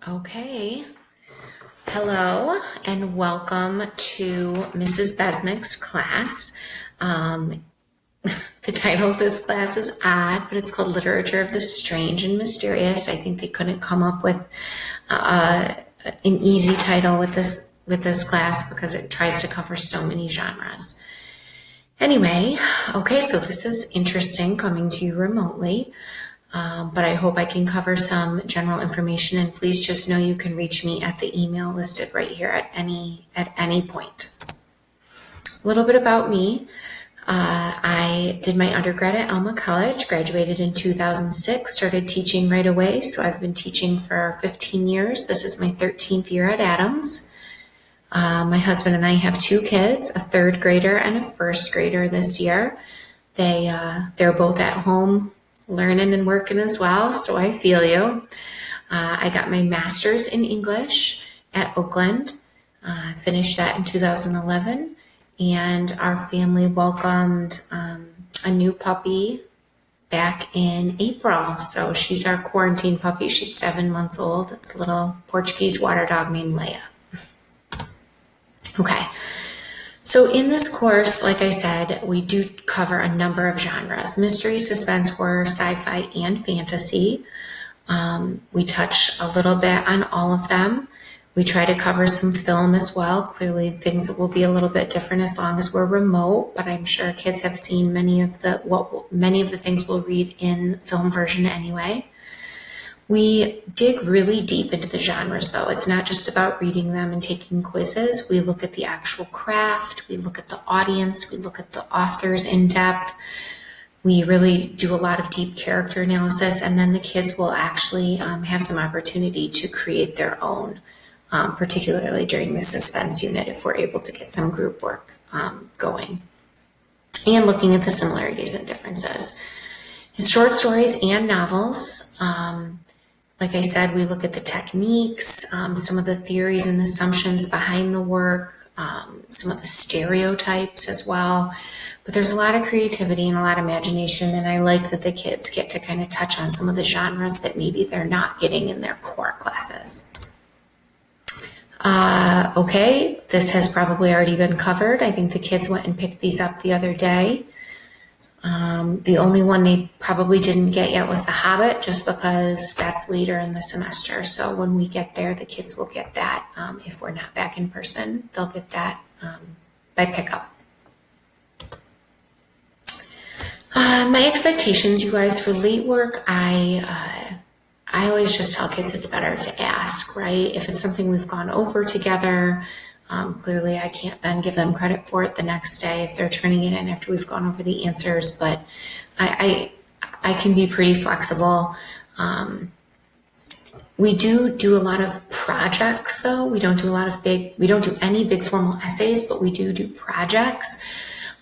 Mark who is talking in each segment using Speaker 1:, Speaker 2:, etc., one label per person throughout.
Speaker 1: Okay. Hello and welcome to Mrs. Bezemek's class. Um, the title of this class is odd, but it's called Literature of the Strange and Mysterious. I think they couldn't come up with an easy title with this class because it tries to cover so many genres. Anyway, okay, so this is interesting coming to you remotely. But I hope I can cover some general information, and please just know you can reach me at the email listed right here at any point. A little bit about me. I did my undergrad at Alma College, graduated in 2006, started teaching right away. So I've been teaching for 15 years. This is my 13th year at Adams. My husband and I have two kids, a third grader and a first grader this year. They're both at home learning and working as well, so I feel you. I got my master's in English at Oakland, finished that in 2011, and our family welcomed a new puppy back in April. So she's our quarantine puppy. She's 7 months old. It's a little Portuguese water dog named Leia. Okay. So in this course, like I said, we do cover a number of genres: mystery, suspense, horror, sci-fi, and fantasy. We touch a little bit on all of them. We try to cover some film as well. Clearly, things will be a little bit different as long as we're remote, but I'm sure kids have seen many of the things we'll read in film version anyway. We dig really deep into the genres, though. It's not just about reading them and taking quizzes. We look at the actual craft. We look at the audience. We look at the authors in depth. We really do a lot of deep character analysis, and then the kids will actually have some opportunity to create their own, particularly during the suspense unit if we're able to get some group work going. And looking at the similarities and differences. In short stories and novels, like I said, we look at the techniques, some of the theories and assumptions behind the work, some of the stereotypes as well. But there's a lot of creativity and a lot of imagination, and I like that the kids get to kind of touch on some of the genres that maybe they're not getting in their core classes. Okay, this has probably already been covered. I think the kids went and picked these up the other day. The only one they probably didn't get yet was The Hobbit, just because that's later in the semester. So when we get there, the kids will get that. If we're not back in person, they'll get that by pickup. My expectations, you guys, for late work, I always just tell kids it's better to ask, right? If it's something we've gone over together, clearly I can't then give them credit for it the next day if they're turning it in after we've gone over the answers, but I can be pretty flexible. We do a lot of projects though. We don't do any big formal essays, but we do projects.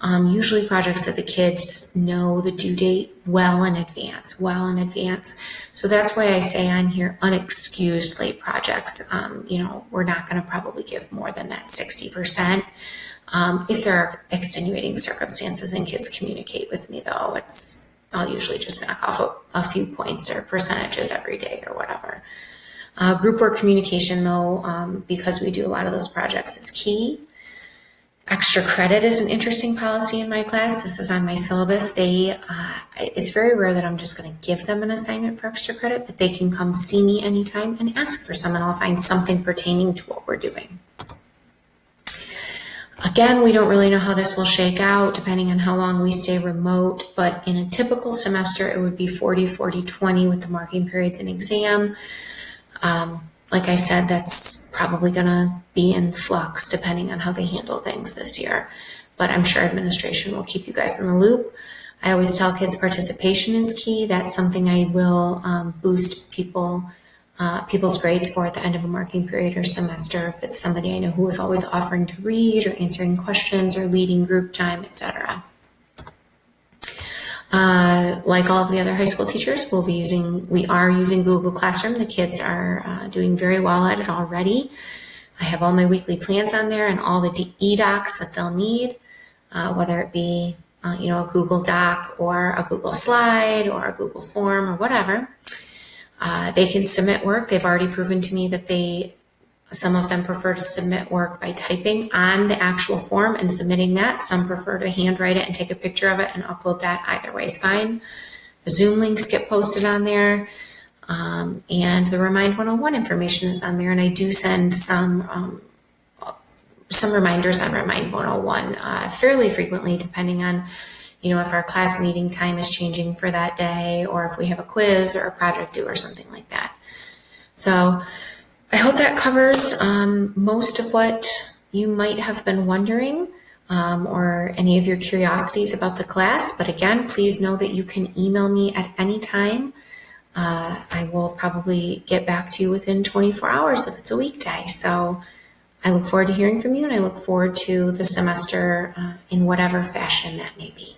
Speaker 1: Usually projects that the kids know the due date well in advance. So that's why I say on here, unexcused late projects. We're not going to probably give more than that 60%. If there are extenuating circumstances and kids communicate with me though, I'll usually just knock off a few points or percentages every day or whatever. Group work communication though, because we do a lot of those projects, is key. Extra credit is an interesting policy in my class. This is on my syllabus. It's very rare that I'm just going to give them an assignment for extra credit, but they can come see me anytime and ask for some, and I'll find something pertaining to what we're doing. Again, we don't really know how this will shake out depending on how long we stay remote, but in a typical semester, it would be 40, 40, 20 with the marking periods and exam. Like I said, that's probably going to be in flux depending on how they handle things this year. But I'm sure administration will keep you guys in the loop. I always tell kids participation is key. That's something I will boost people's grades for at the end of a marking period or semester. If it's somebody I know who is always offering to read or answering questions or leading group time, etc. Like all of the other high school teachers, we are using Google Classroom. The kids are doing very well at it already. I have all my weekly plans on there and all the e-docs that they'll need, whether it be a Google Doc or a Google Slide or a Google Form or whatever. They can submit work. They've already proven to me that some of them prefer to submit work by typing on the actual form and submitting that. Some prefer to handwrite it and take a picture of it and upload that. Either way is fine. The Zoom links get posted on there. And the Remind 101 information is on there. And I do send some reminders on Remind 101 fairly frequently, depending on, if our class meeting time is changing for that day, or if we have a quiz or a project due or something like that. So I hope that covers most of what you might have been wondering, or any of your curiosities about the class. But again, please know that you can email me at any time. I will probably get back to you within 24 hours if it's a weekday. So I look forward to hearing from you, and I look forward to the semester in whatever fashion that may be.